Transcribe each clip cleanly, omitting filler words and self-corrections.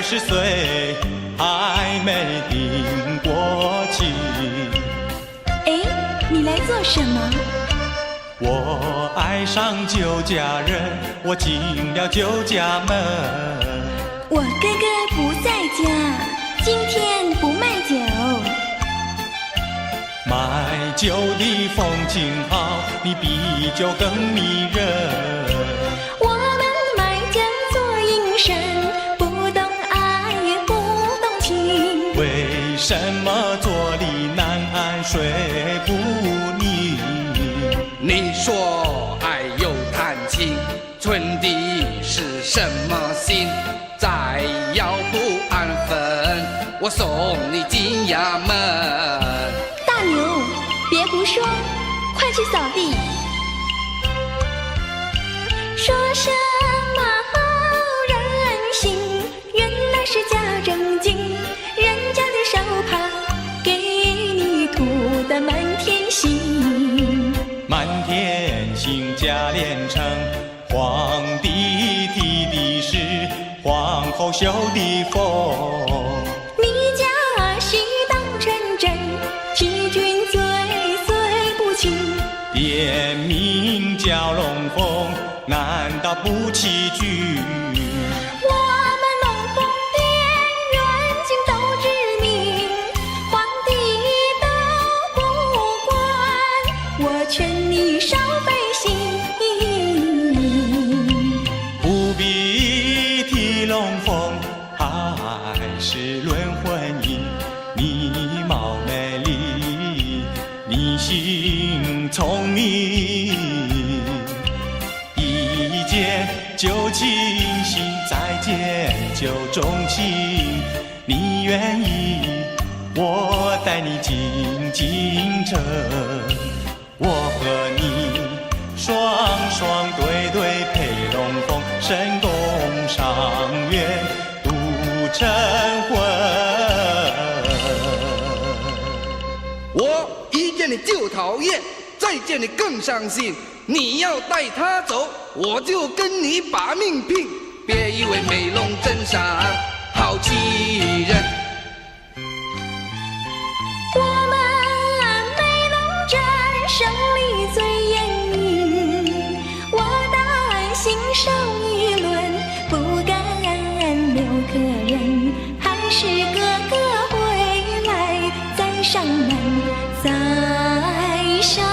20岁还没定过亲。哎，你来做什么？我爱上酒家人，我进了酒家门。我哥哥不在家，今天不卖酒。卖酒的风景好，你比酒更迷人。我们卖酒做营生，不懂爱也不懂情。为什么坐立难安睡不宁？你说爱又谈情，存的是什么心？再要不安分，我送你进衙门。大牛，别胡说，快去扫地。说什么好人心，原来是假正经。人家的手帕给你涂得满天星，满天星假连成，皇帝提的是皇后绣的凤。你家喜当成真，欺君罪罪不轻。店名叫龙凤，难道不欺君？我们龙凤店远近都知名，皇帝都不管，我劝你少费心。不必提龙凤，还是论婚姻。你貌美丽，你心聪明，一见就倾心，再见就钟情。你愿意，我带你进京城，我和你双双对对配龙凤，神功上愿度成婚。我一见你就讨厌，再见你更伤心。你要带他走，我就跟你把命拼。别以为美龙真上好欺人。我们美龙镇胜利最严明，我担心上一轮不敢留客人，还是哥哥回来再上门再上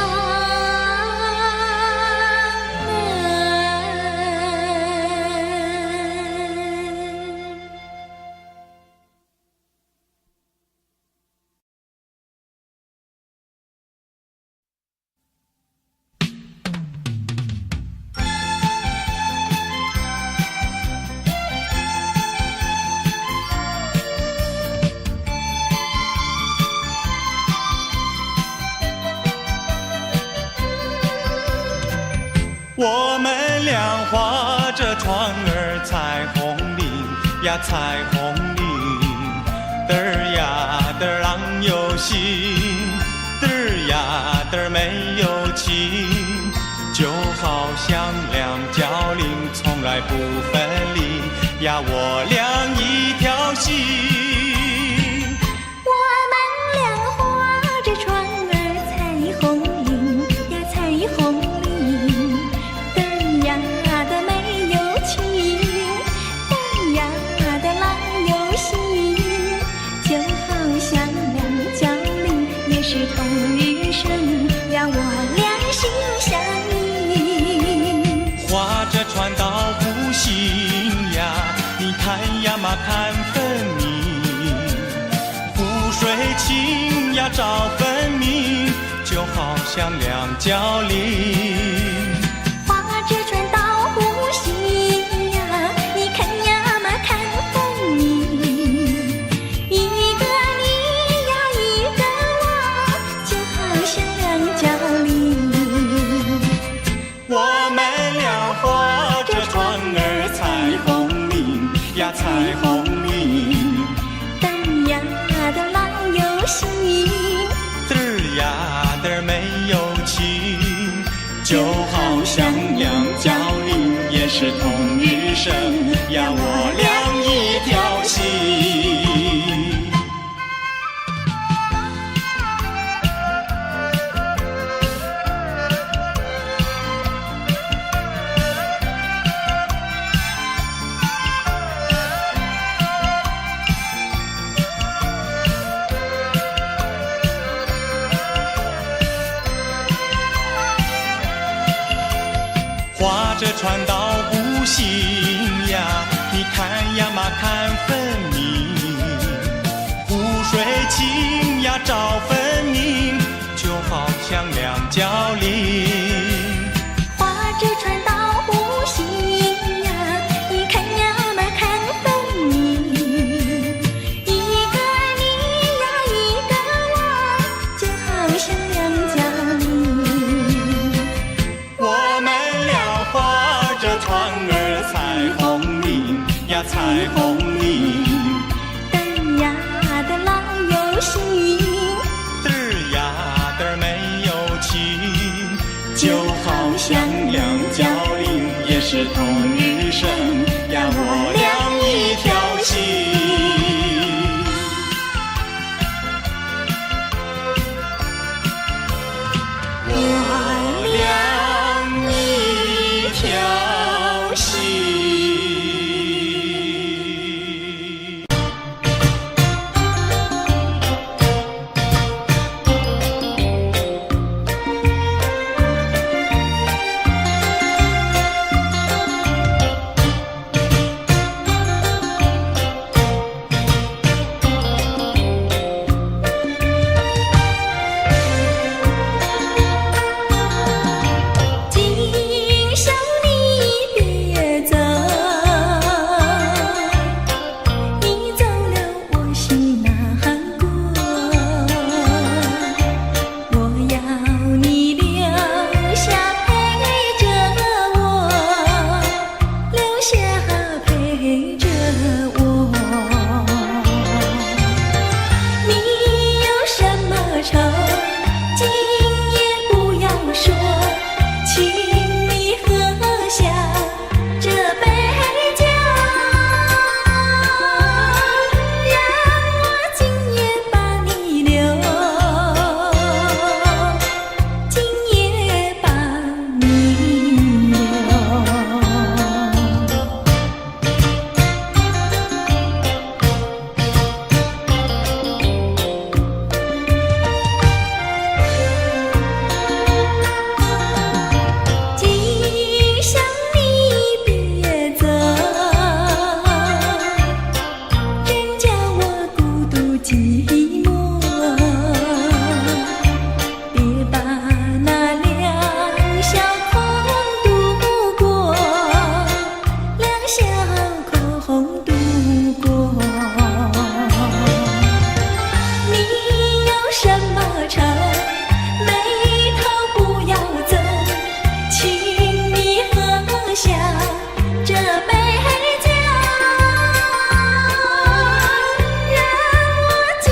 我们俩划着船儿彩虹岭呀彩虹岭，嘚儿呀嘚儿郎有心，嘚儿呀嘚儿没有情，就好像两角菱从来不分离呀，我俩一条心。我们俩划着船儿彩虹岭呀彩虹岭，嘚儿呀的没有情，嘚儿呀的郎有心，就好像两角菱也是同日生呀，我俩心相印。划着船到湖心呀，你看呀嘛看分明，湖水清呀照分明，就好像两角菱。划着船到湖心呀，你看呀嘛看分明，一个你呀一个我，就好像两角菱。我们俩划着船儿彩虹岭呀彩虹岭，嘚儿呀的郎有心，嘚儿呀嘚儿没有情，就好像两角菱也是同日生呀，我俩一条心。船到不行呀，你看呀嘛看分明，湖水清呀照分明，就好像两角菱。划着船到不行呀，你看呀嘛看分明，一个你呀一个我，就好像两角菱。我们俩划着船儿采红菱呀采红菱，嘚呀嘚郎有心，嘚儿呀嘚儿没有情，就好像两角菱，也是同日生呀，我俩一条心。我俩一条心。今宵你别走，你走了我心难过。我要你留下陪着我，留下陪着我。你有什么愁，今夜不要说，请你喝下这杯酒，让我今夜把你留，今夜把你留。今宵你别走，真叫我孤独寂寞。别把那两小口度过，两小口度过。你有什么愁，眉头不要皱，请你喝下这杯酒，让我今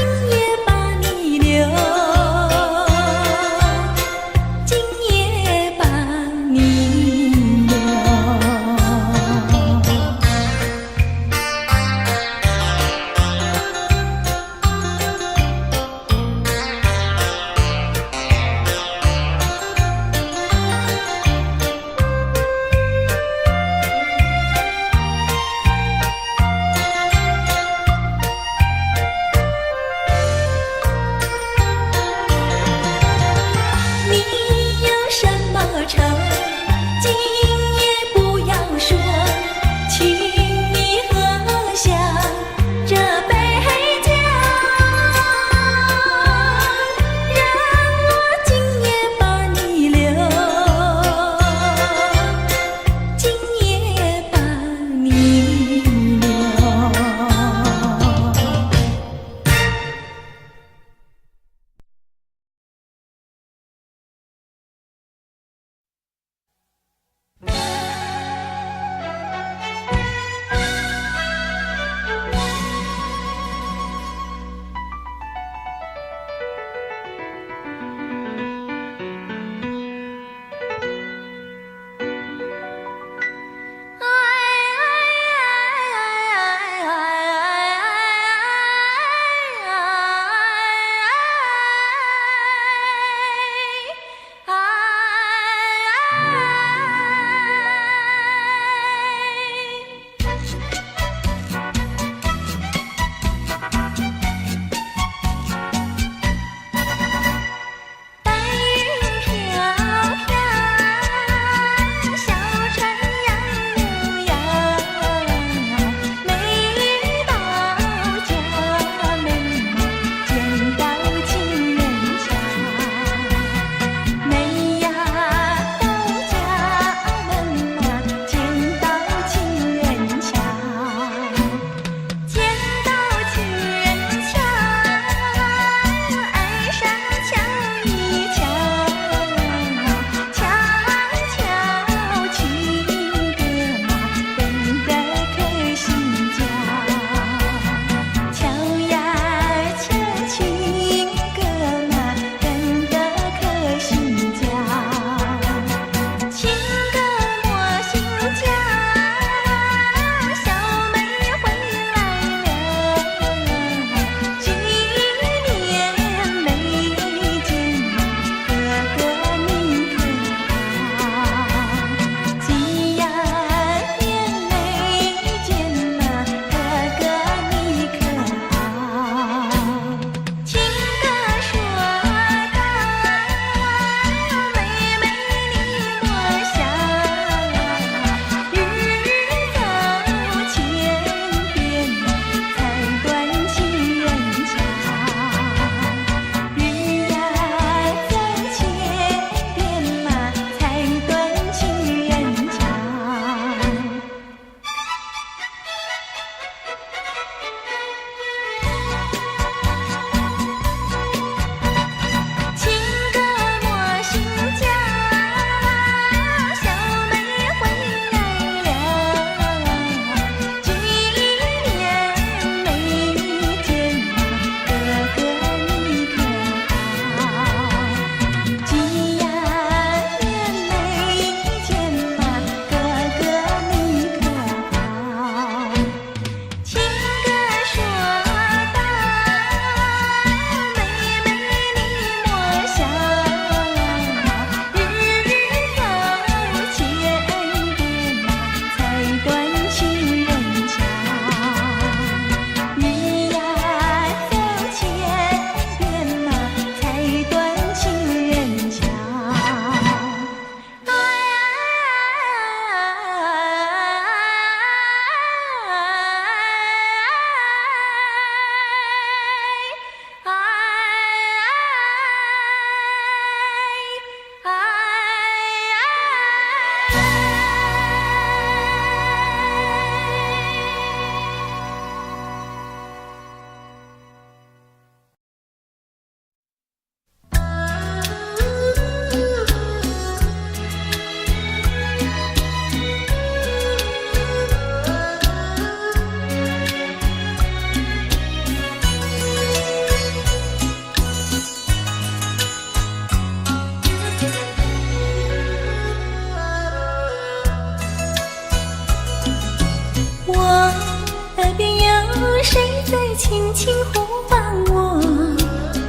轻轻呼唤我，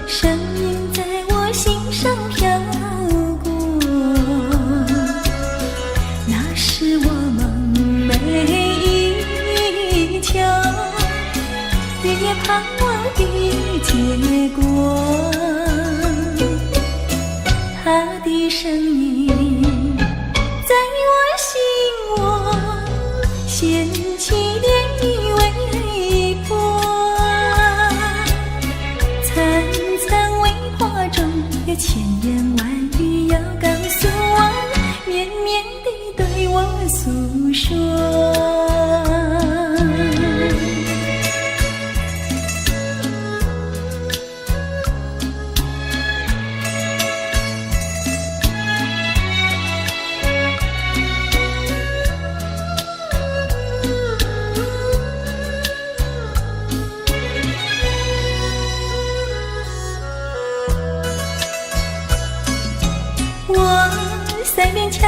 声音在我心上飘过。那是我梦寐以求，日夜盼望的结果。他的声音在我心窝掀起涟漪微波，灿灿微波中有千言万语要告诉我，绵绵地对我诉说。我腮边悄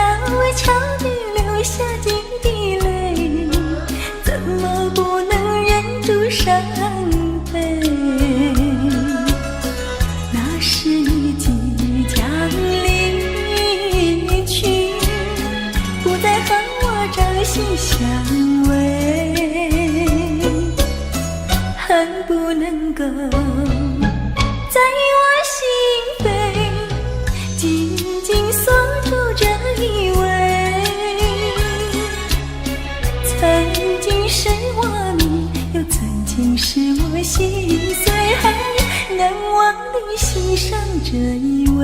悄地流下几滴泪，怎么不能忍住伤悲？那是你即将离去，不再和我朝夕相偎，恨不能够在我心扉紧紧锁住这一位，曾经是我命，又曾经是我心碎，难忘的欣赏这一位。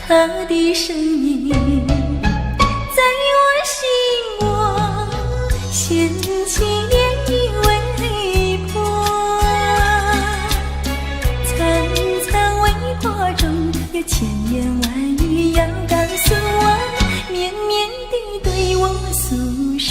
他的声音在我心窝掀起涟漪微波，灿灿微波中有千言万语要告诉我，绵绵地对我诉说。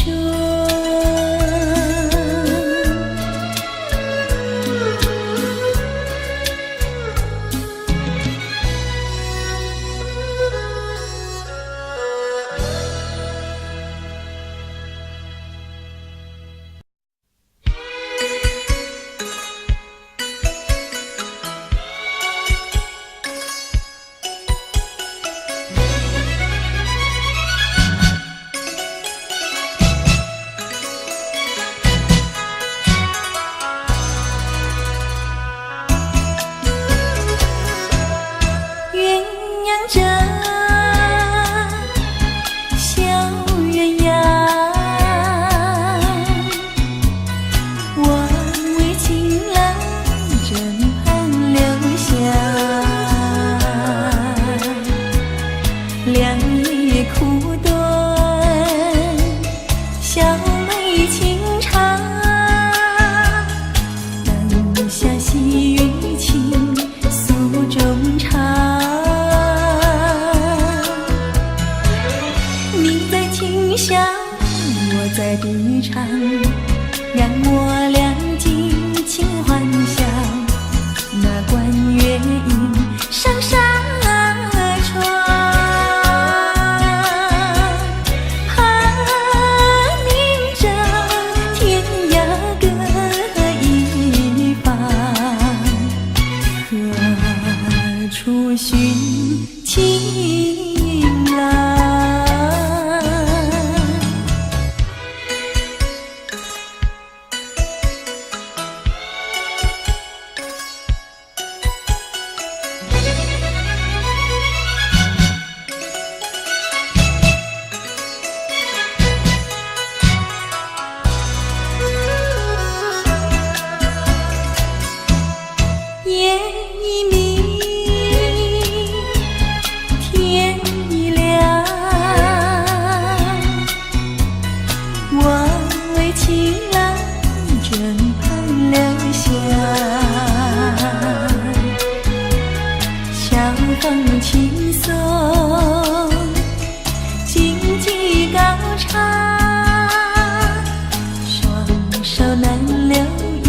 手难留意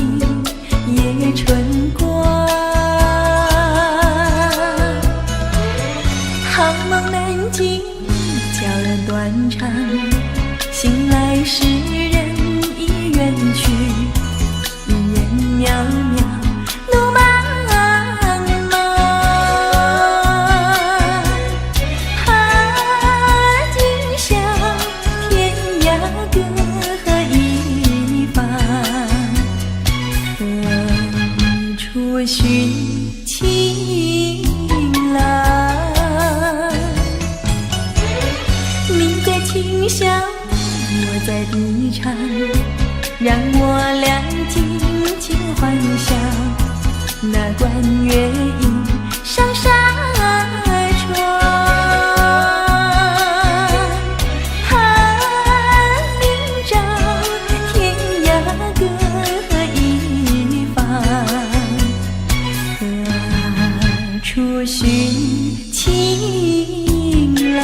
夜春光。初寻情郎，你在琴箫，我在笛唱，让我俩紧紧幻想那关月影上沙窗。寒明照，天涯各一方，何处寻情郎？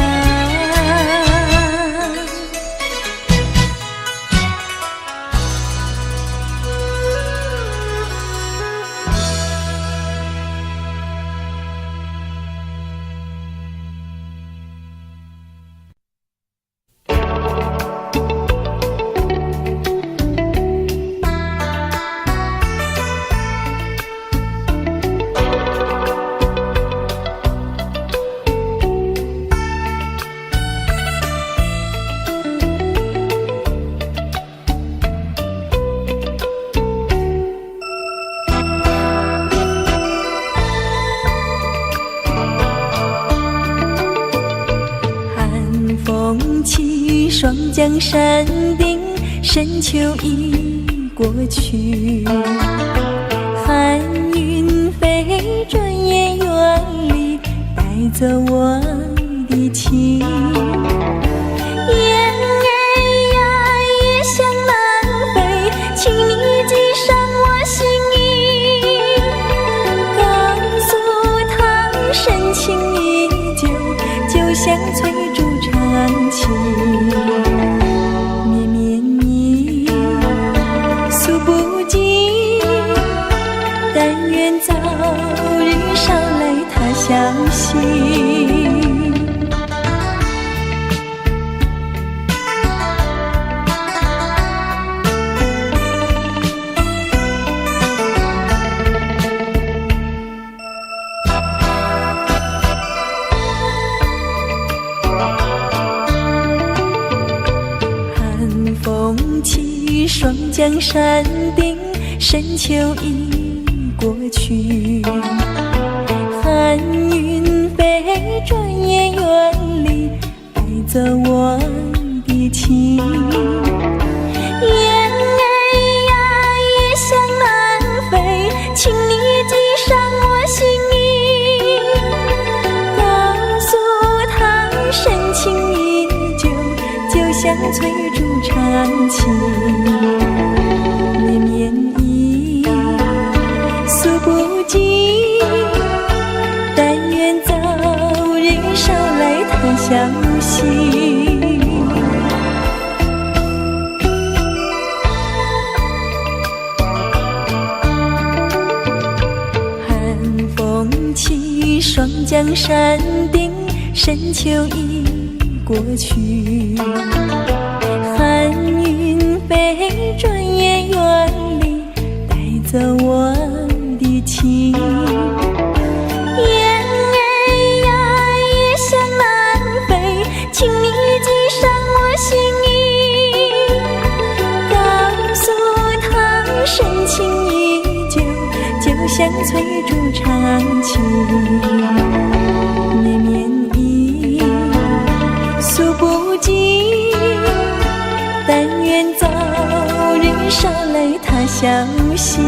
风起，霜降山顶，深秋已过去。寒云飞，转眼远离，带走我的情。雁儿呀，也想南飞，请你系上我心意，告诉他深情依旧，就像翠竹长情。绵绵意，诉不尽，但愿早日捎来他消息。风起，霜降山顶，深秋已过去。寒云飞，转眼远离，带走我的情。雁儿呀，也想南飞，请你系上我心意，告诉他深情依旧，就像翠竹长情。绵绵意，诉不尽，但愿早日捎来他消息。寒风起，霜降山顶，深秋已过去。寒云飞，转眼远离，带走我的情。雁儿呀，也想南飞，请你系上我心意，告诉他深情依旧，就像翠竹长情。绵绵意，诉不尽，但愿早日捎来他消息。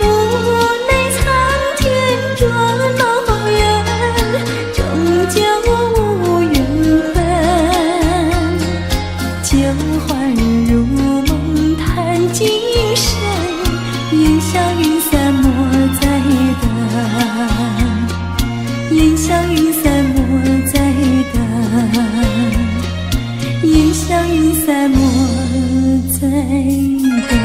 无奈苍天捉弄人，终究无缘分。旧欢如梦叹今生，烟消云散莫再等，烟消云散莫再等，烟消云散莫再等。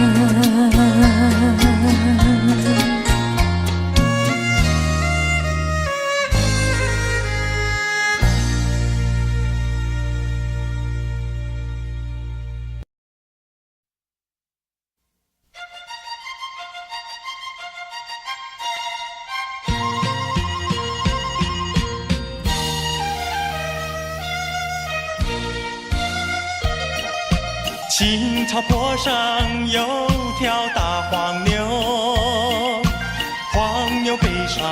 青草坡上有条大黄牛，黄牛背上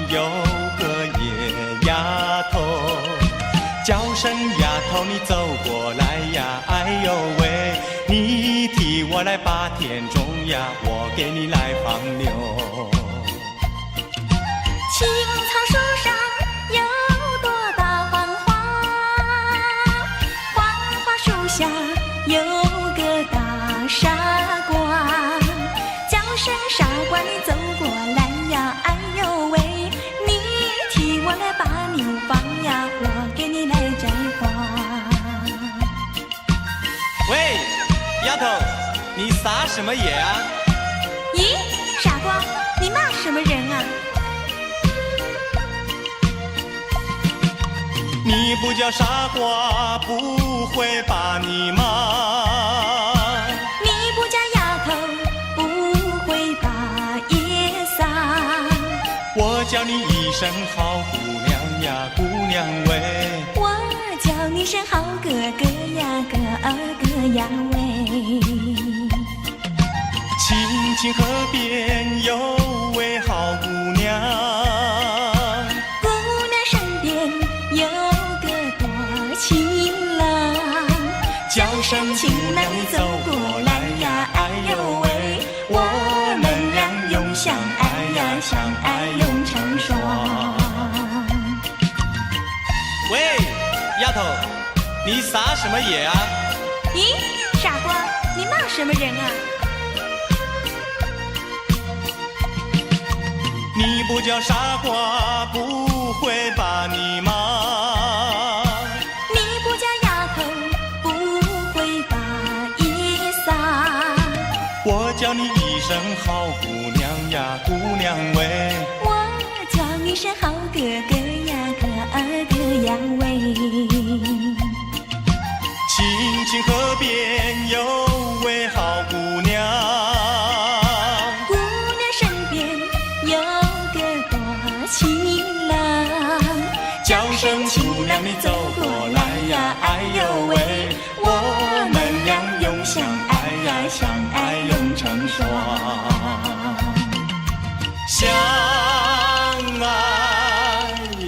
有个野丫头，叫声丫头你走过来呀，哎呦喂，你替我来把田种呀，我给你来放牛。青草树上有朵大黄花，黄花树下有个大傻瓜，叫声傻瓜你走过来呀，哎呦喂，你替我来把牛放呀，我给你来摘花。喂，丫头，你撒什么野啊？咦，傻瓜，你骂什么人啊？你不叫傻瓜，不会把你骂。你不叫丫头，不会把夜撒。我叫你一声好姑娘呀，姑娘喂。我叫你声好哥哥呀，哥哥呀喂。青青河边有位好姑娘，姑娘身边有个多情郎，叫声情郎你走过来呀，哎呦喂，我们俩永相爱呀，相爱永成双。喂，丫头，你撒什么野啊？咦，傻瓜，你骂什么人啊？你不叫傻瓜，不会把你骂。你不叫丫头，不会把夜撒。我叫你一声好姑娘呀，姑娘喂。我叫你声好哥哥呀，哥哥呀喂。青青河边有位好姑娘，姑娘身边有个多情郎，叫声姑娘你走过来呀，哎呦喂，我们俩永相爱呀，相爱永成双，相爱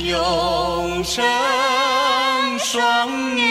永成双哎。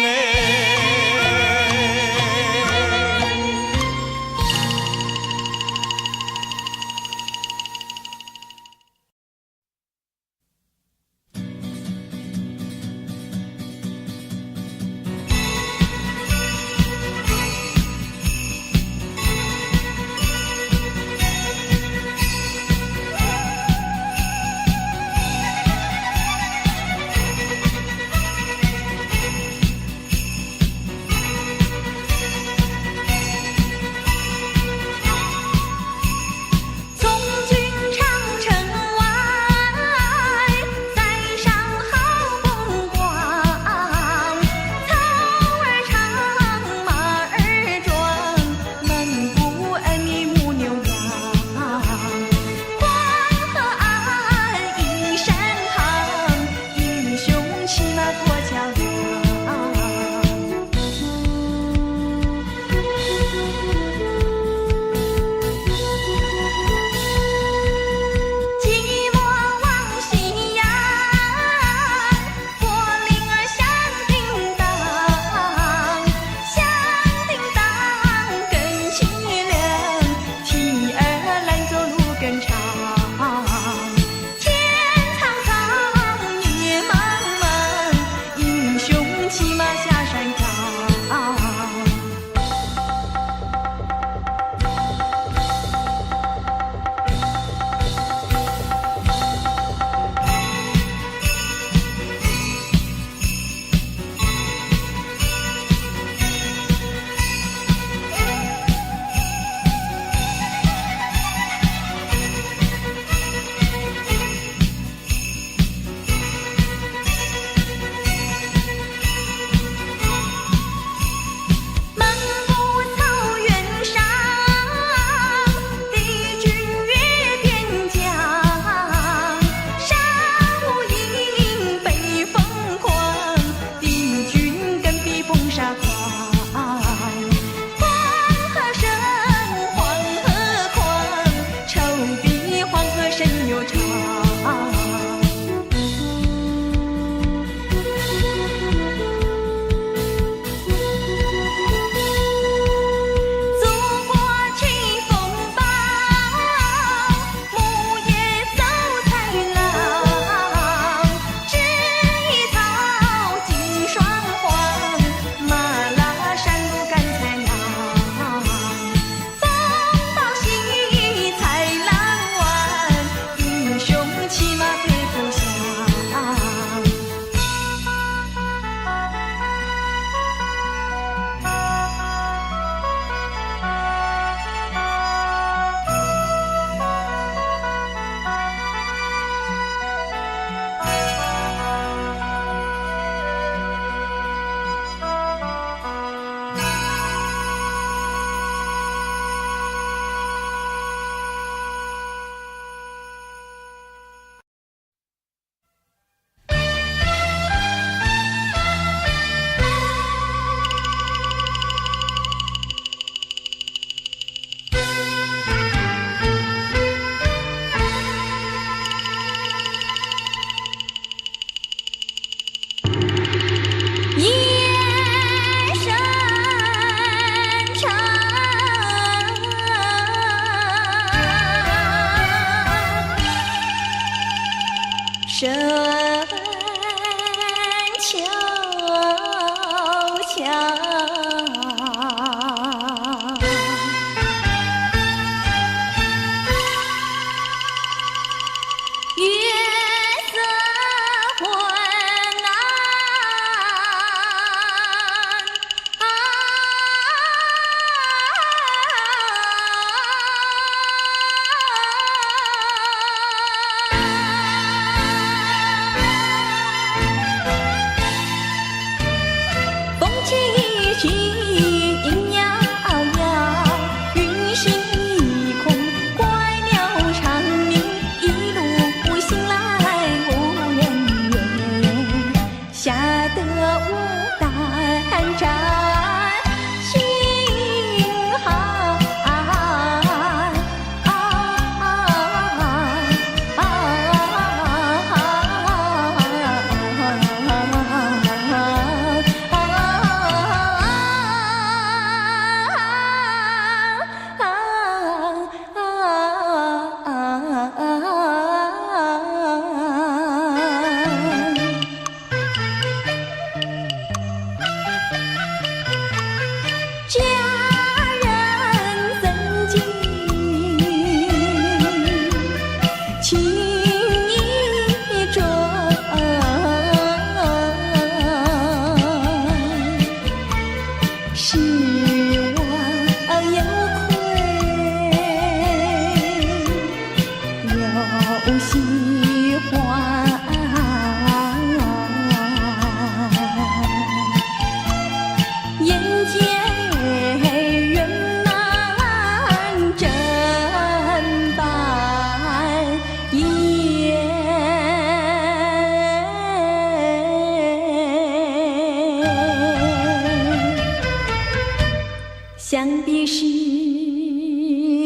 想必是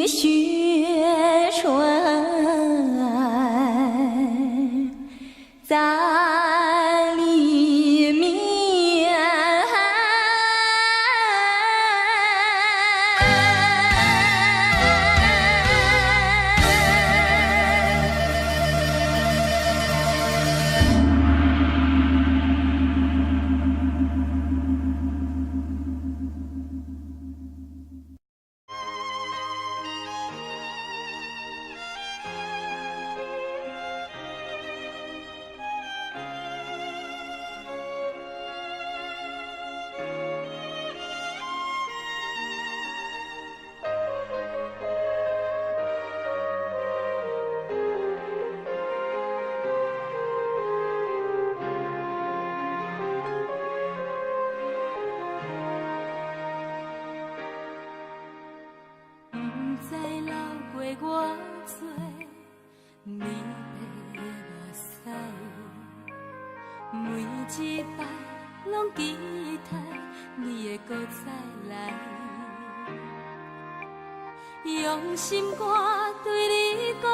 雪春在里面。我做你的目屎，每一摆拢期待你会搁再来，用心肝对你讲，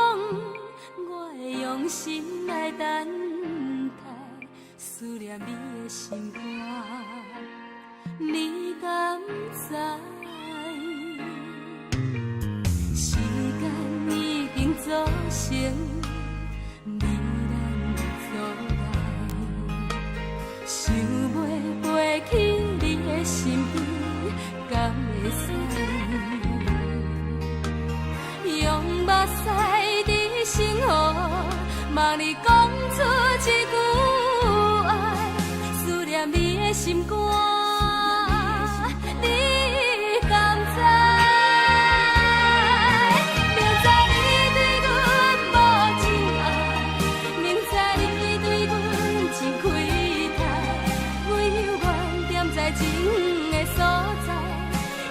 我会用心来等待，思念你的心肝，你敢知？做成你咱做爱，想袂飞起你的身边，敢会使？用目屎伫心河，望你讲出一句爱，思念你的心肝，你敢知？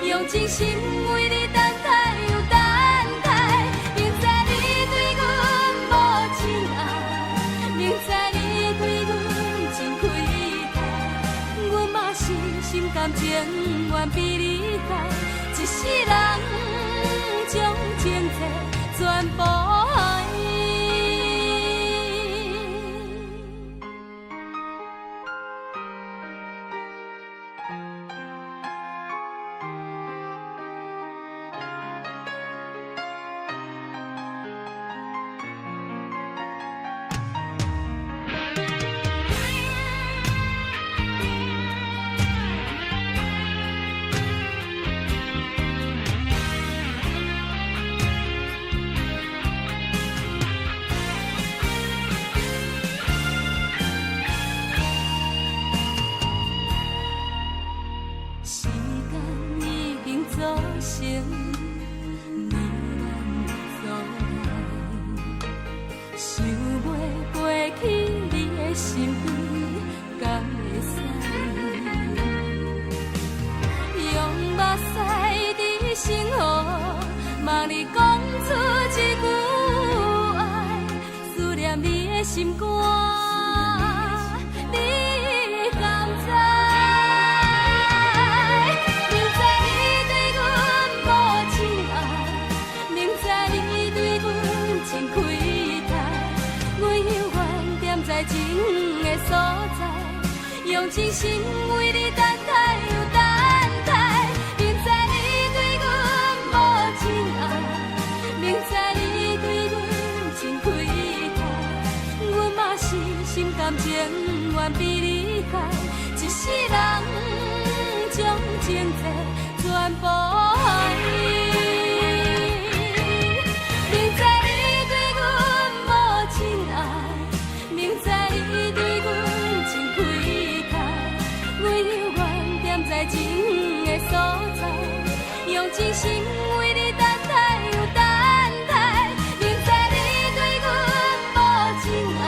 用真心为你等待又等待，明知你对阮无真爱，明知你对阮真亏待，阮嘛是心甘情愿比你改，一世人将情债全部爱。时间已经造成你咱阻碍，想袂飞起你的心意，敢会使？用目屎伫心河，望你讲出一句爱，思念你的心肝。在情的所在，用真心为你等待又等待。明知你对阮无真爱，明知你对阮真亏待，阮嘛是心甘情愿被你害，一世人将情债全部爱。情的所在，用真心为你等待又等待。明知你对阮无真爱，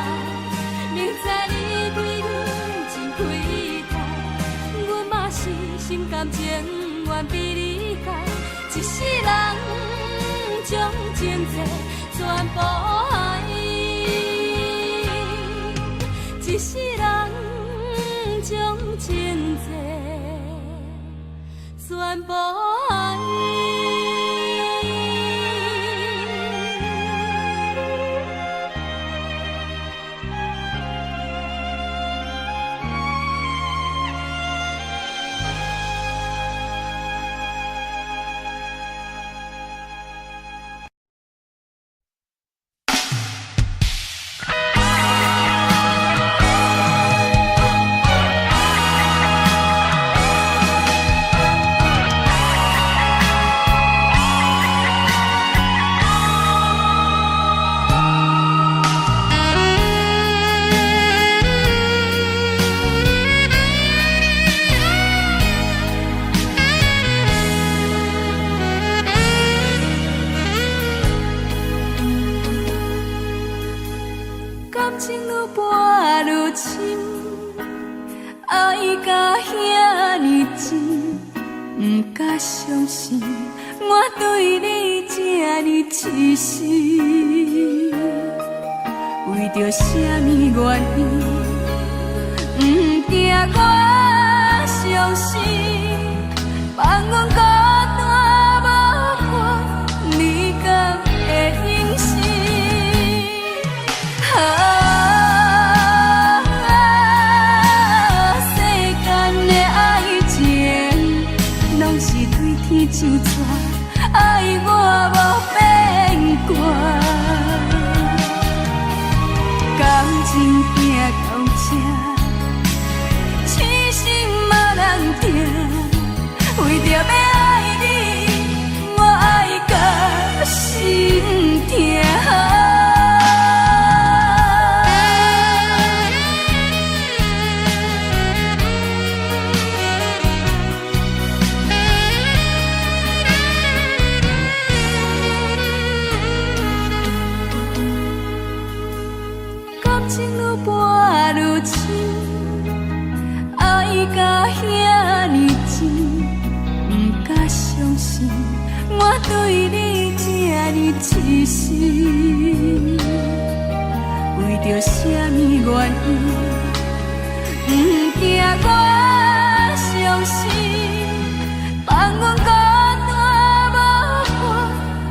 明知你对阮真亏待，阮嘛是心甘情愿被你害，一世人将情债全部爱，一世人将情债全部爱。相信我对你这呢痴心，为着什么原因，不惊我伤心，放阮孤单无伴，你敢会忍心？就错，爱我无变卦，感情行到这，痴心嘛人定，为着要爱你，我爱到心痛。我对你这呢痴心，为着什么原因，不惊我伤心，放阮孤单无伴，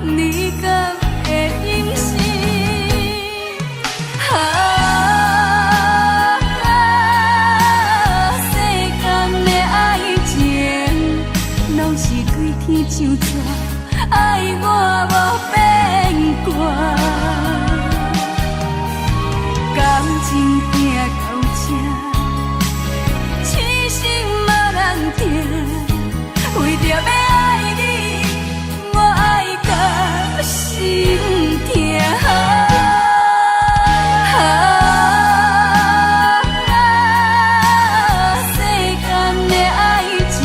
你敢会忍心？世间的爱情，拢是对天就错。爱我无变卦，感情行到这，痴心嘛人定，为着要爱你，我爱到心痛。世间的爱情。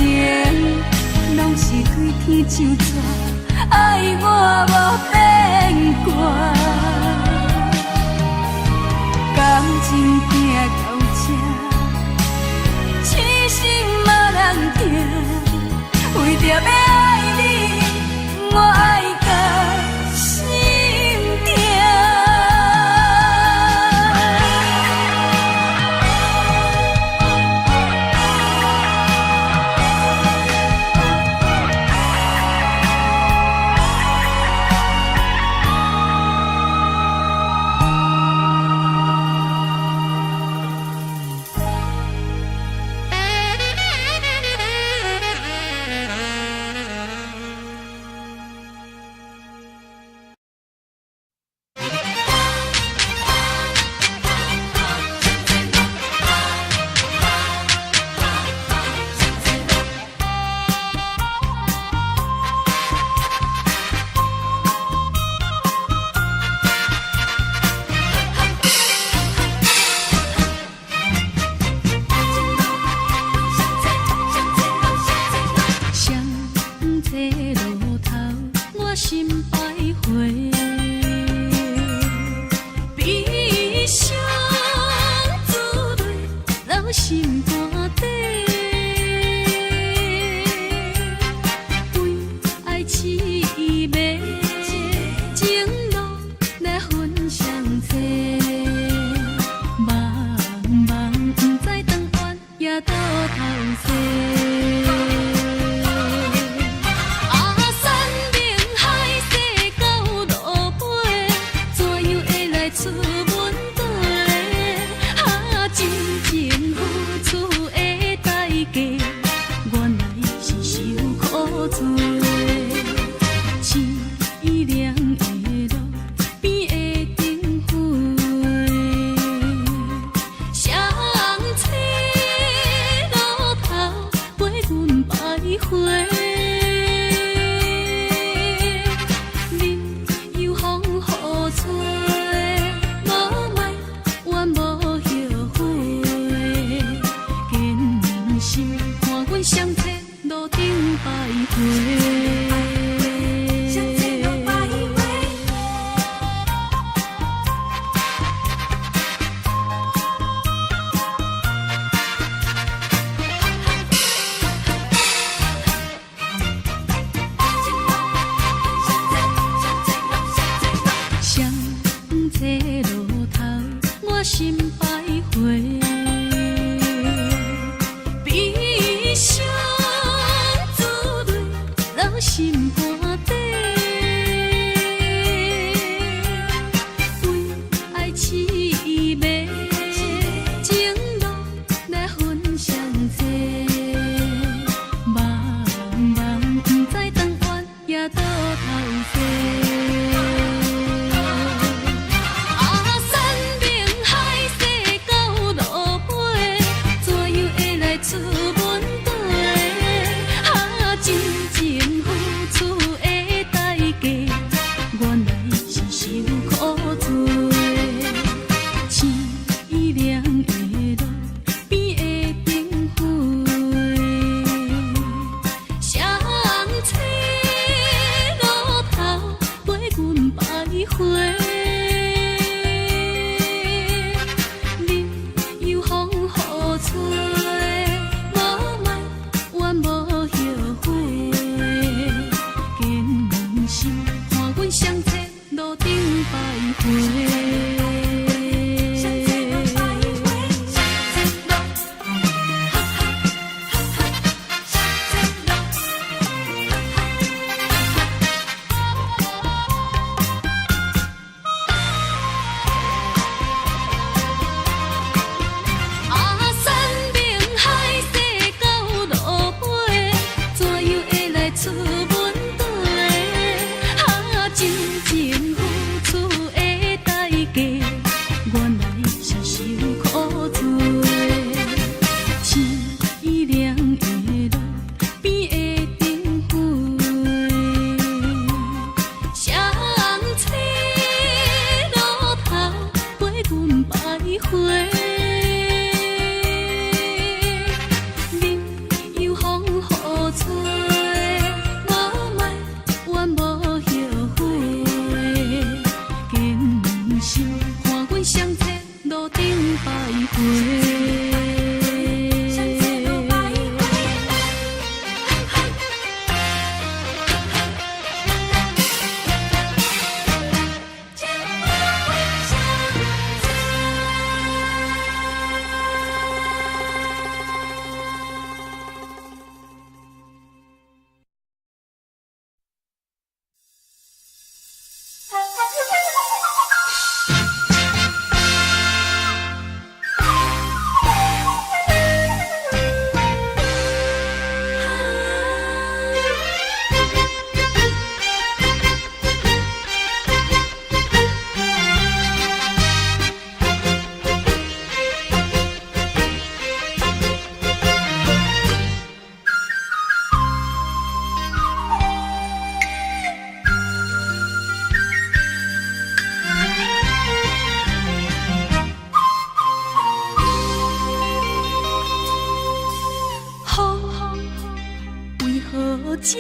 这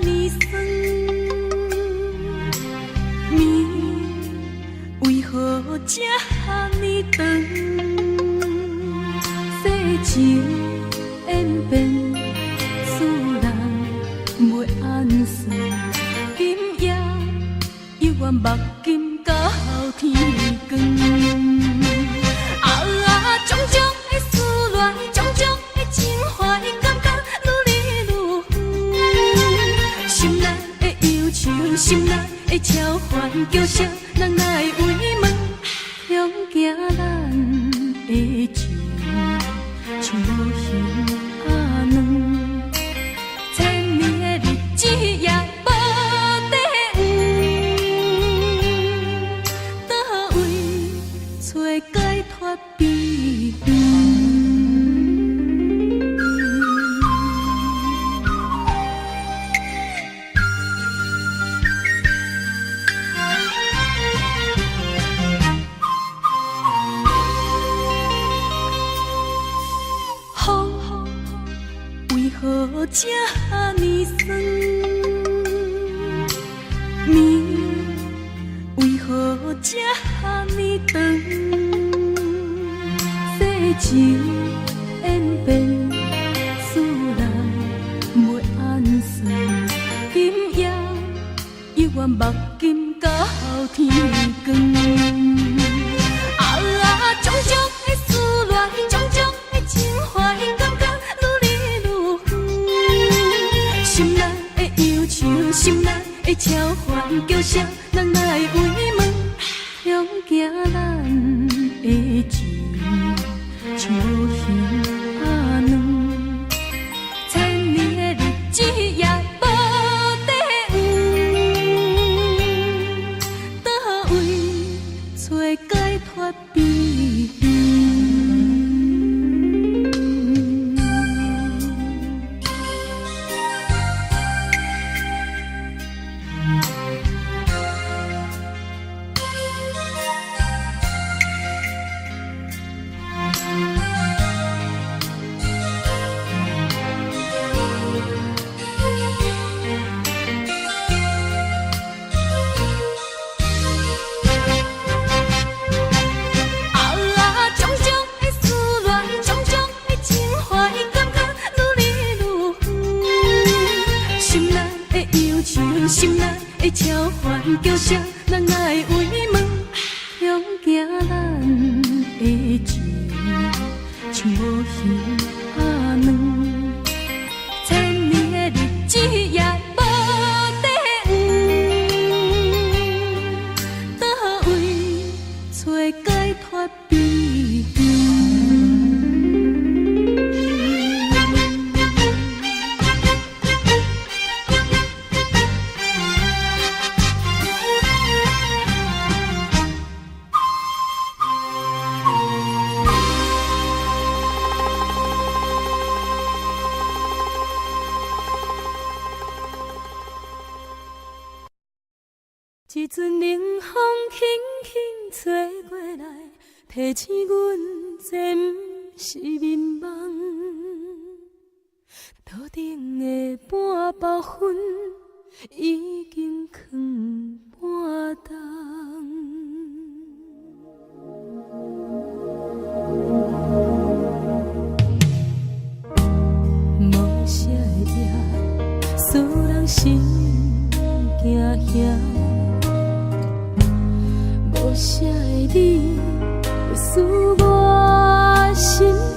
呢酸，面为何这呢长？世情演变，使人袂安顺。今夜犹原目睭到天光。种种的思恋，种种的情怀感觉愈来愈远。心内的忧愁，心内的超凡，叫声人来慰问，向行咱的情，像无形啊软。千年的日这呢酸？命为何这呢长？世情演变，使人袂安顺。今夜犹原目镜到天光。种种的思恋，种种的情怀，感觉愈来愈远。心内的忧愁，心内的超凡，叫声人来慰问，向行咱的情，像无形阿软。千年的日子也无地圆，倒位找解脱悲喜？心内的超凡，叫声人来慰问，向行咱的情，像无形阿软。千年的日子也无地圆，倒位找解脱悲喜？一阵冷风轻轻吹过来，提醒阮这不是眠梦。头顶的半包云已经藏半冬。无啥的夜，使人心惊惊。无啥的你，会使我心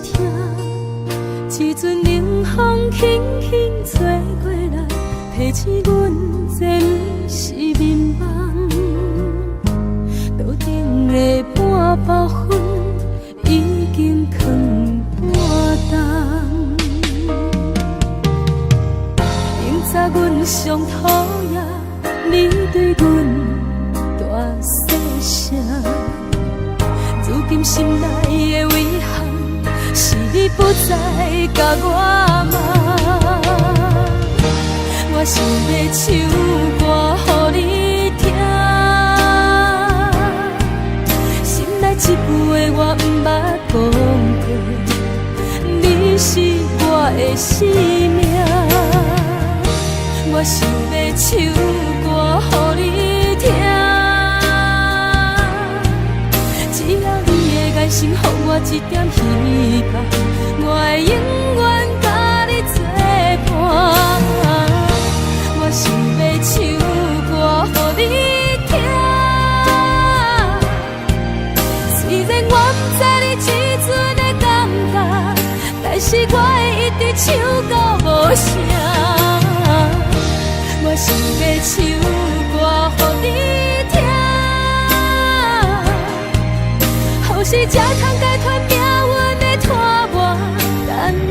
痛。一阵冷风轻轻吹过来，提醒阮这不是眠梦。头顶的半包云已经藏半冬。明早阮上讨厌你对阮大声，如今心内的遗憾，是你不再甲我骂。我想要唱歌予你听，心内一句话我不捌讲过，你是我的生命。我想要唱歌予你听，只要你会爱心，予我一点希望，我会永远甲你作伴。我想要唱歌予你听，虽然我不知你这阵的感觉，但是我会一直唱到无声。我想要唱歌予你听，后世才通解脱命运的拖磨，等你。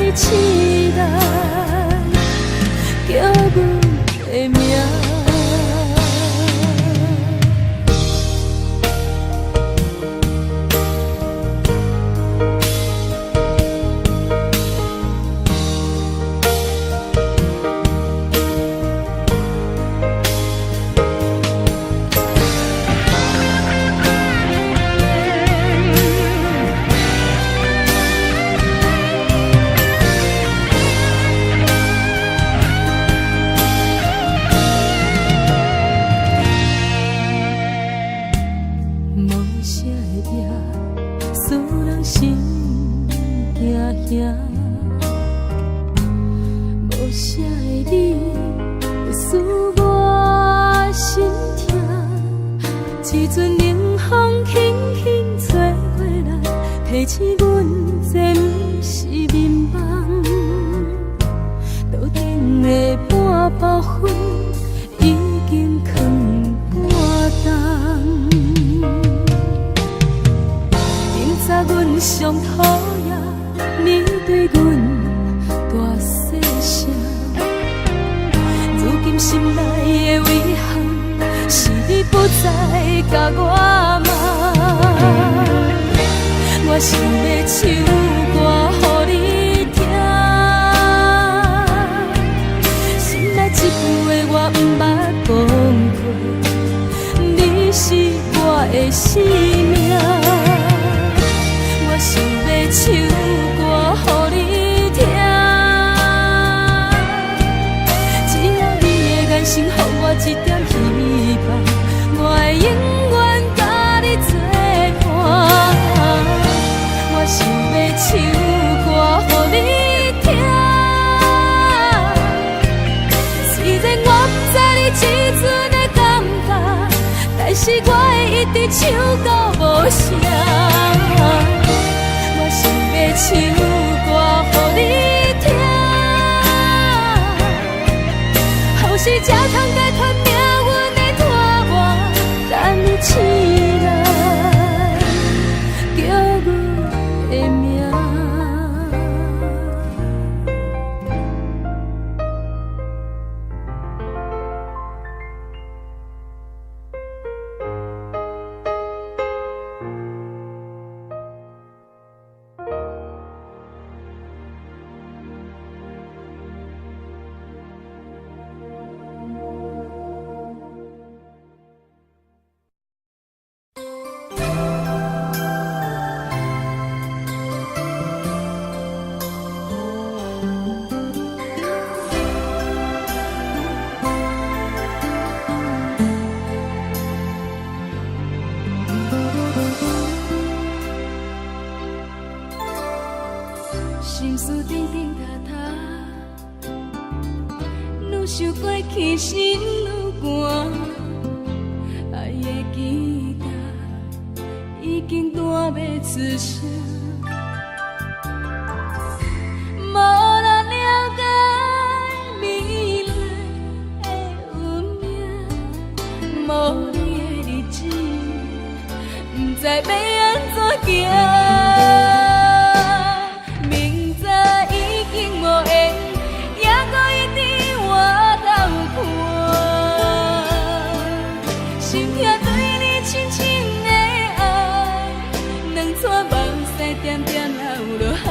市阮这不是眠梦，桌顶的半包粉已经藏半冬。明早阮上讨厌你对阮大细声，如今心内的遗憾是你不再甲我问。我想要唱歌予你听，心内一句话我不捌讲过，你是我的生命。我想要唱歌予你听，只要你的眼神给我一点希望，我会永远甲你作伴。我想要唱歌予你听，虽然我不知你这阵的感觉，但是我会一直唱到无声。我想要唱歌予你听，后世才通解脱命运的拖磨，等你醒来叫阮的名。心事沉沉塌塌，愈想过去心愈寒。爱的吉他已经弹要出声，无人了解未来的运命，无你的日子，不知要安怎行。点点流落海，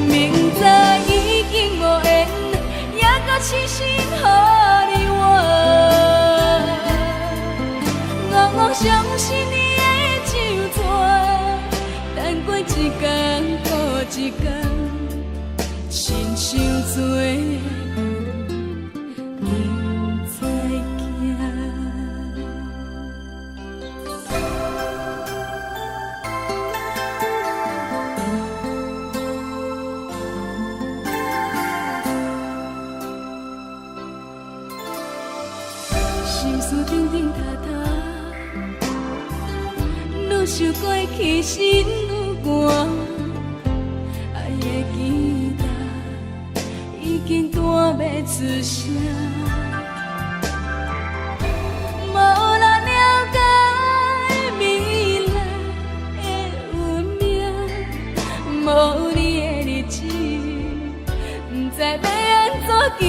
明知已经无缘，也搁痴心予你换。我相信你的手纸，等过一天过一天，亲像做。心事沉沉塌塌，愈想过去心愈寒。爱的吉他已经弹要出声，无人了解未来的运命，无你的日子，不知要安怎行。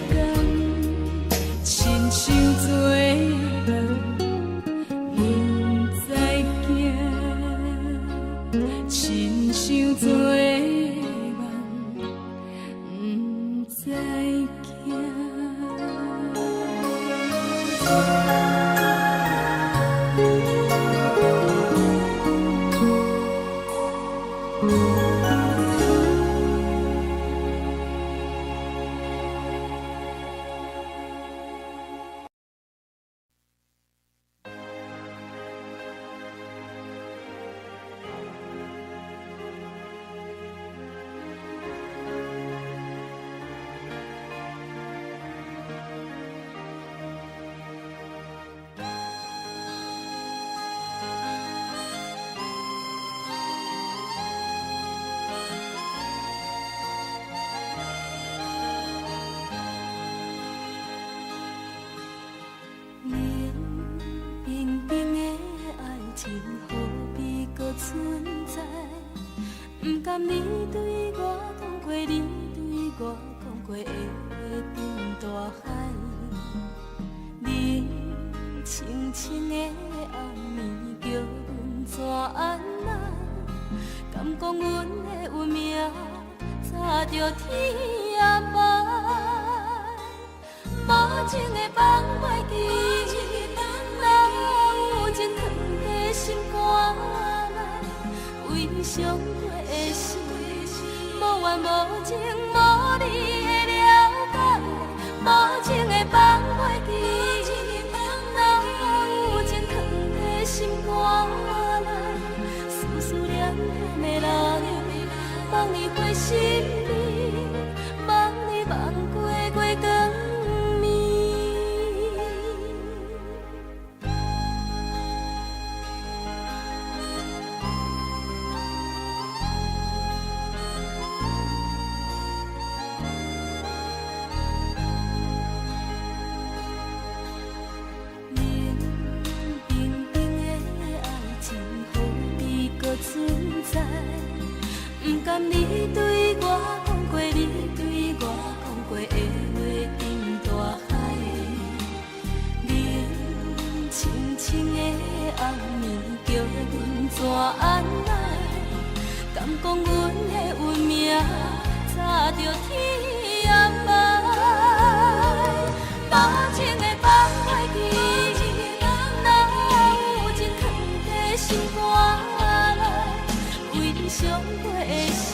天，亲像做梦，不知惊，亲像做梦，不知惊。冷冰冰的爱情，何必搁存在？不甘你对我讲过，你对我讲过的话沉大海。冷清清的暗暝，叫阮怎安那？敢讲阮的运命早着天涯？无情的放袂记，哪有情藏在心肝内？为伤过的心，无怨无情无你的了解。无情的放袂记，哪有情藏在心肝内？思念念的人，望你回心里，望你望过月光。存在，不甘你对我讲过，你对我讲过的话沉大海。冷清清的暗暝，叫阮怎安来？敢讲阮的运命早着天涯？无情的放袂记，哪有情藏在心肝？伤过的心，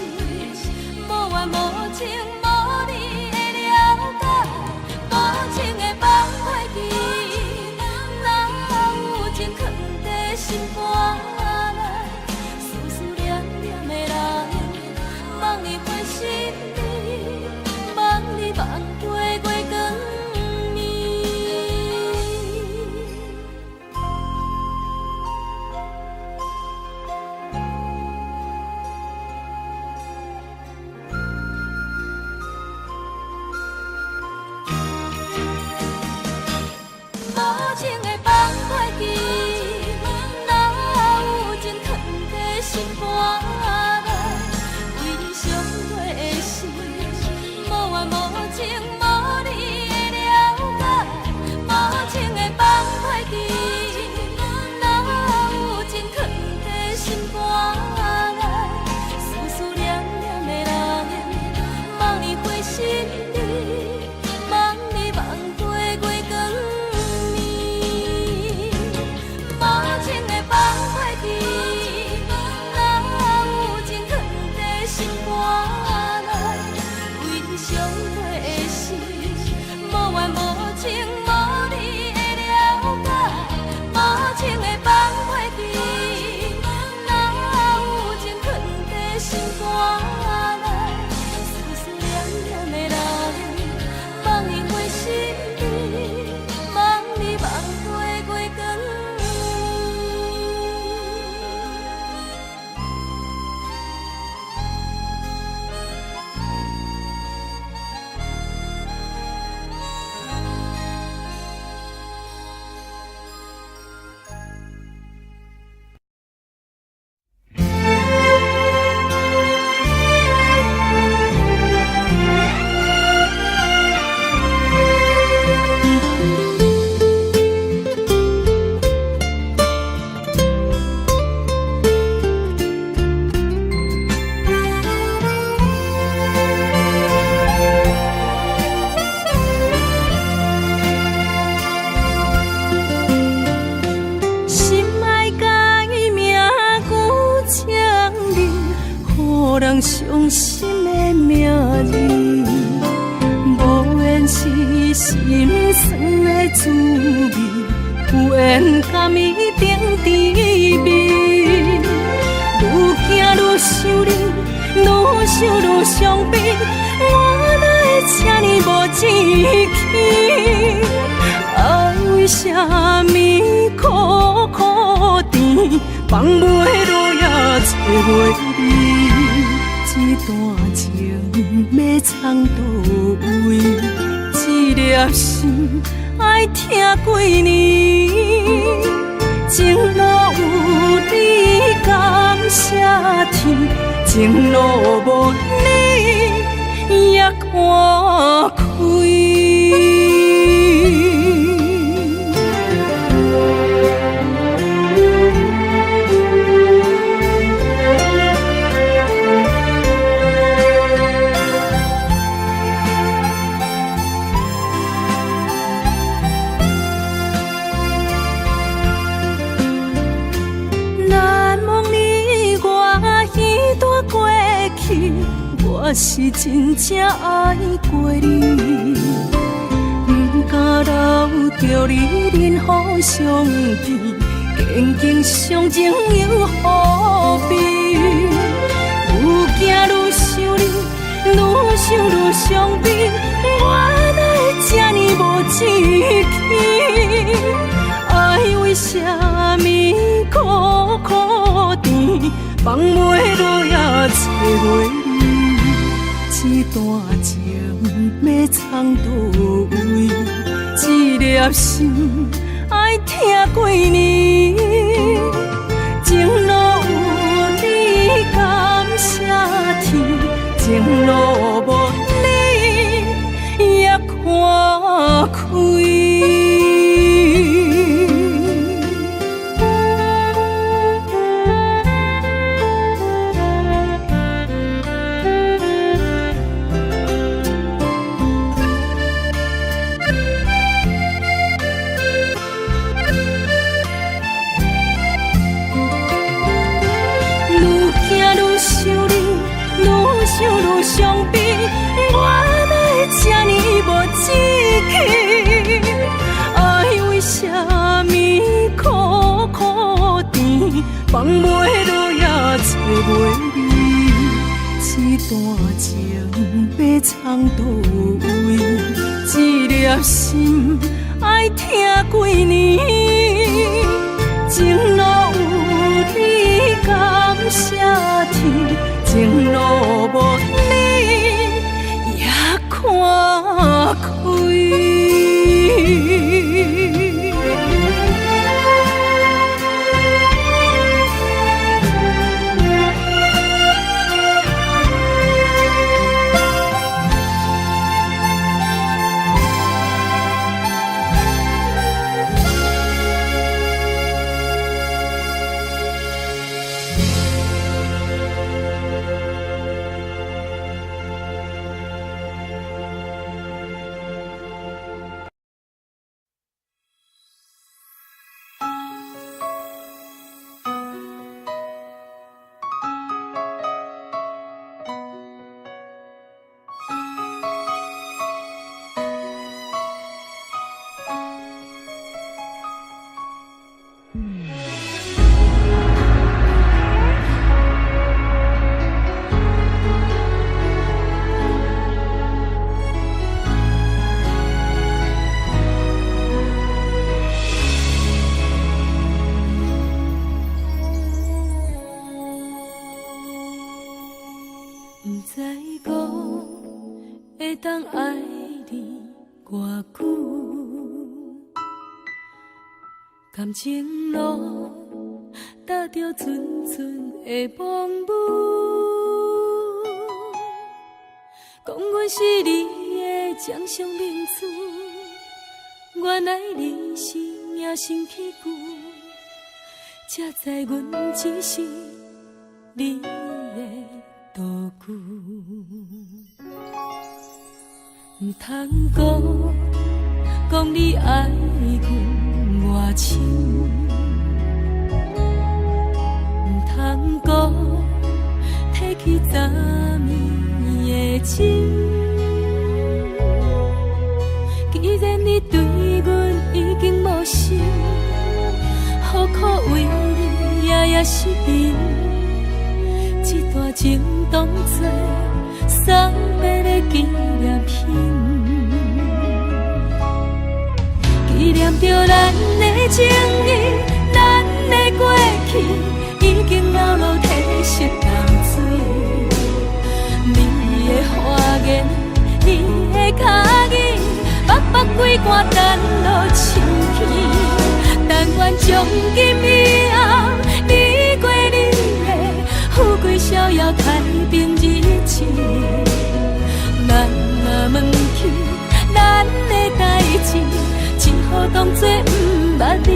无怨无情无你的了解。无情的放袂记，哪有情藏在心肝内？思念念的人，望你回心里，望你望过月光暝。无情的放袂记，哪有情藏在心肝内？为伤过的心，无怨无情无你的了解。无情的放袂记，哪有情藏在心肝内？思念念的人，望你回心里，望你望过月光。无情的放袂记，哪有情藏在心肝内？为伤过的心，无怨无情无你的了解。无情的放袂记，哪有情藏在心肝内？思念念的人，望你回心里，望你望过月光。伤心的名字，无缘是心酸的滋味，有缘甘伊顶甜蜜。愈行愈想你，愈想愈伤悲，我哪会这呢无志气？爱为啥物苦苦甜，放袂落也找袂你？这段情要藏倒位？一粒心爱听几年？情路有你，感谢天；情路无你，也看开。我是真正爱过你，不敢留着你任何伤悲，坚强相情又何必？愈行愈想你，愈想愈伤悲，我哪会这呢无志气？爱为啥物苦苦甜，放袂落也找袂你？这段情要藏倒位？一粒心爱听几年？情路有你，感谢天；情路无你，也看开。愈伤悲，我哪会这呢无志气？爱为啥物苦苦甜，放袂落也找袂你？这段情要藏倒位？一粒心爱听几年？情路有你，感谢天；情路无你，也看开。当爱你偌久，感情路踏着阵阵的风雨，讲阮是你的掌上明珠，原来你是野生皮具，才知阮只是你的道具。唔通讲你爱阮偌深，唔通讲提去昨暝的情。既然你对阮已经无心，何苦为你夜失眠？这段情当作送别的纪念品。纪念着咱的情谊，咱的过去已经流露褪色淡水。你的花言，你的脚语，目目几竿等落深去。但愿从今以后，你过你的富贵逍遥太平日子。咱若问起咱的代志，只好当作不捌你。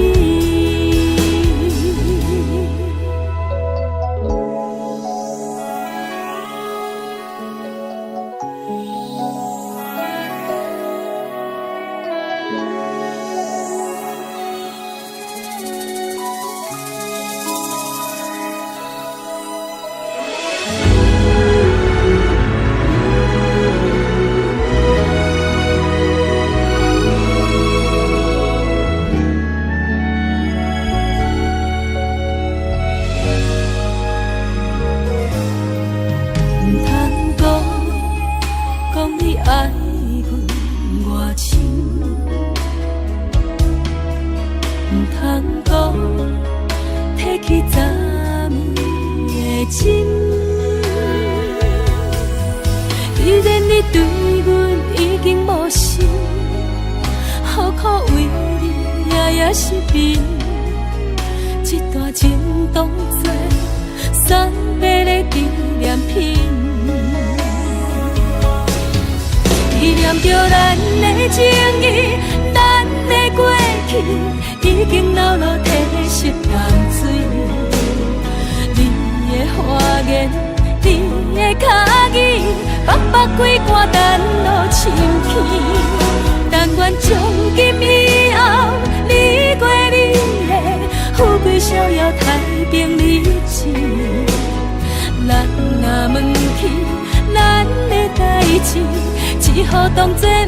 只好当作不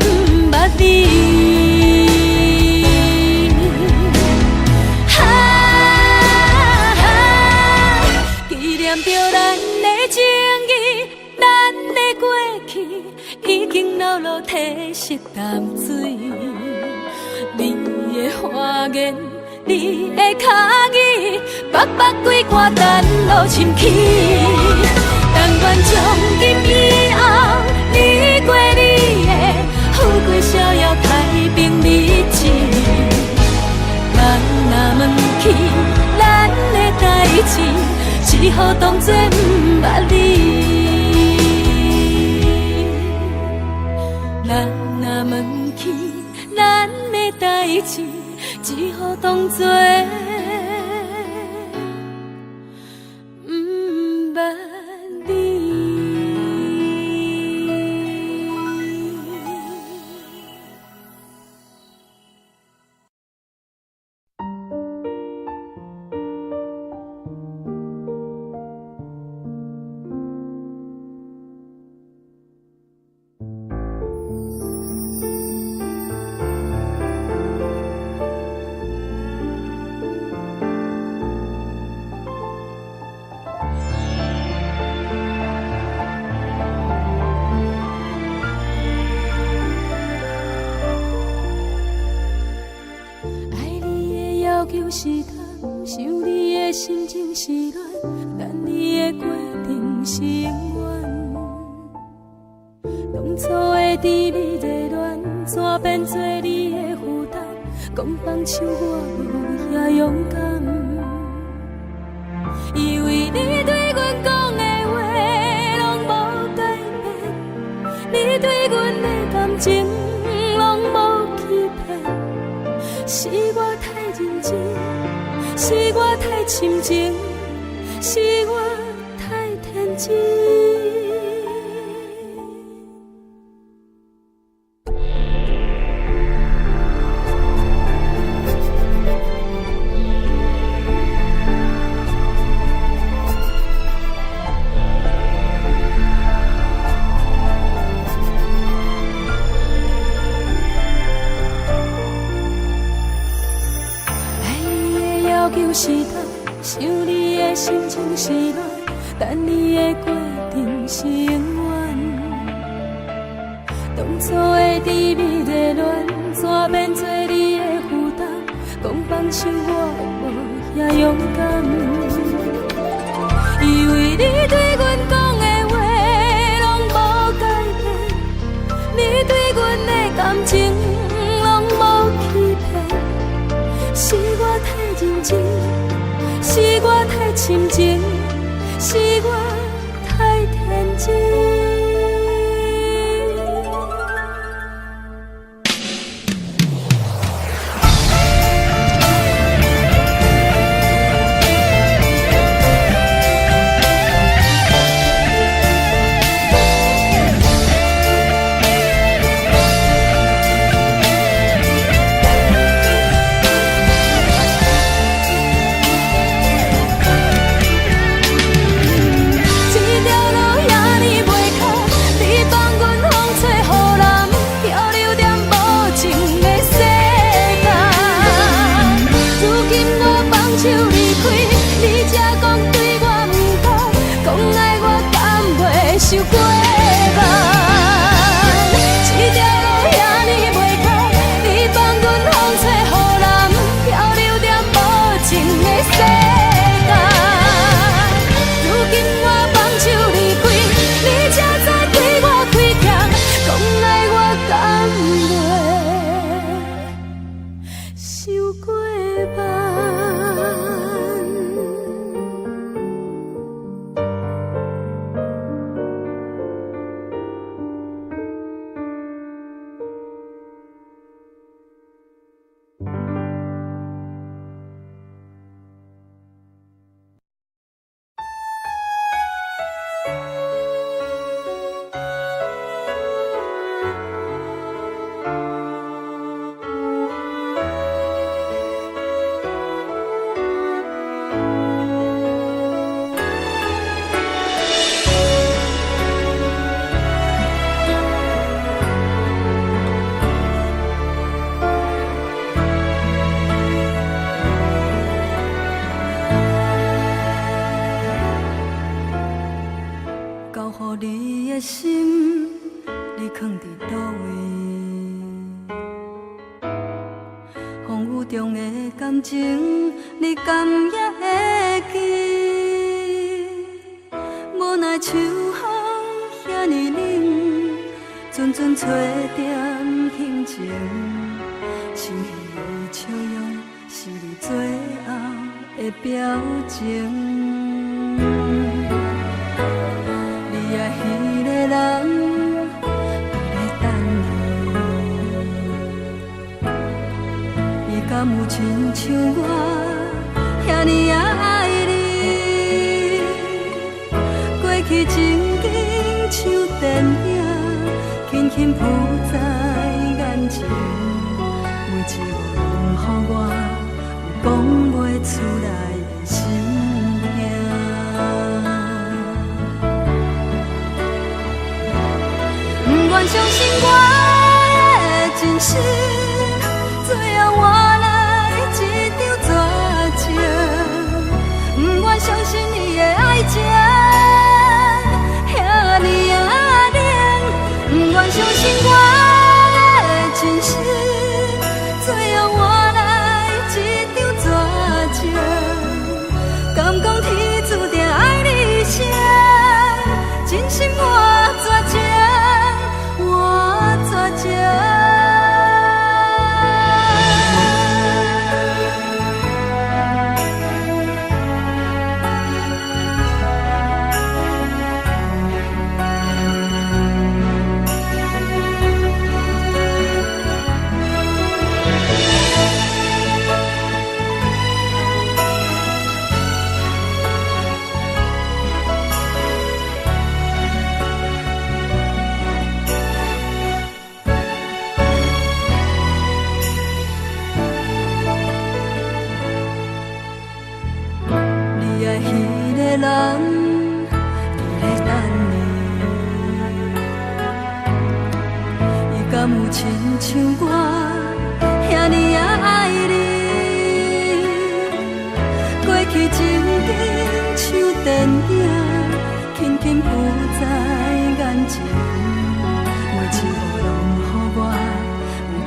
捌你。纪念着咱的情谊，咱的过去已经流露褪色淡水。你的花言，你的脚语，目目几竿等落深去。但愿从今以后，你过你的富贵逍遥太平日子。咱若问起咱的代志，只好当作不捌你。咱若问起咱的代志，只好当作不捌你。是痛，想你的心情是乱，等你的过程是永远。当初的甜蜜热恋，怎变做你的负担？讲放手我有遐勇敢，因为你对阮讲的话拢无改变，你对阮的感情拢无欺骗，是我太认真。是我太深情，是我太天真。是等，想你的心情是乱，等你的过程是永远。当初的甜蜜热恋，怎变做你的负担？讲放手我无遐勇敢，因为你对阮讲的话拢无改变，你对阮的感情拢无欺骗。是我太认真，是我太深情，是我太天真。受过慢，这条路遐尼袂空，你放阮风吹雨淋，漂流在无情的世界。如今我放手离开，你才知对我开腔，讲来我甘袂受过慢。你的心，你藏伫倒位？风雨中的感情，你甘也会记？无奈秋风遐尼冷，阵阵吹点心情。想起的笑容，是你最后的表情。彼个人伫咧等你，伊敢有亲像我遐尼爱你？过去情景像电影，轻轻浮在眼前，每一个问候我，有讲袂出来的心痛。不愿相信我的真心，最后换来一场绝情。不愿相信你的爱情遐尼啊冷，不愿相信我的真心，最后换来一场绝情。敢讲天注定爱你一生，真心我绝情。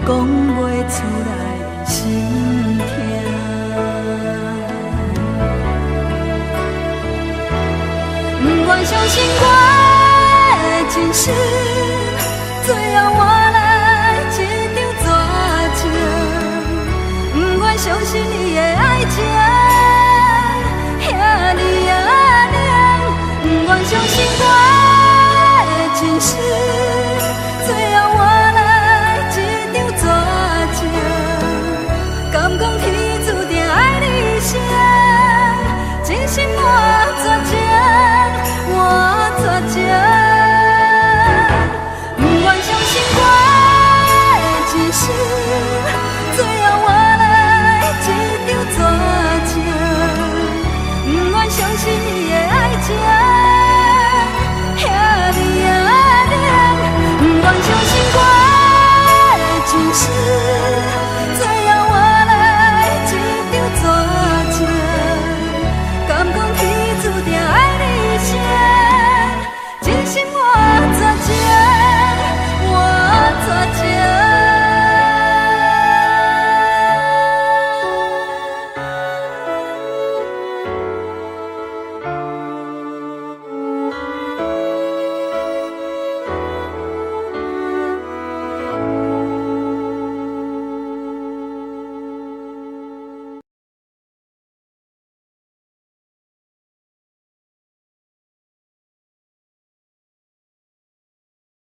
讲袂出来的心痛。不愿相信我的真心。